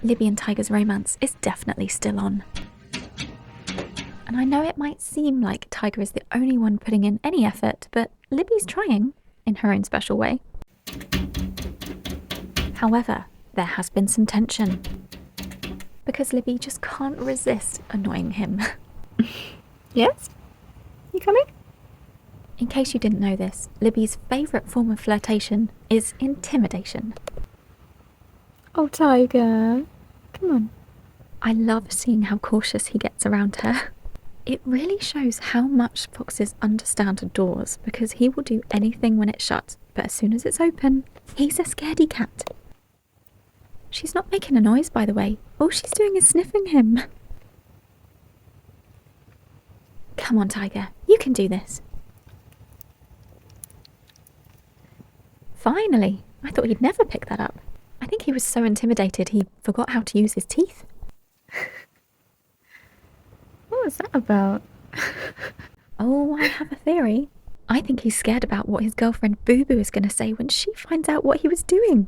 Libby and Tiger's romance is definitely still on. And I know it might seem like Tiger is the only one putting in any effort, but Libby's trying, in her own special way. However, there has been some tension, because Libby just can't resist annoying him. Yes? You coming? In case you didn't know this, Libby's favourite form of flirtation is intimidation. Oh, Tiger. Come on. I love seeing how cautious he gets around her. It really shows how much foxes understand doors, because he will do anything when it's shut, but as soon as it's open, he's a scaredy cat. She's not making a noise, by the way. All she's doing is sniffing him. Come on, Tiger. You can do this. Finally! I thought he'd never pick that up. I think he was so intimidated he forgot how to use his teeth. What was that about? Oh, I have a theory. I think he's scared about what his girlfriend Boo Boo is going to say when she finds out what he was doing.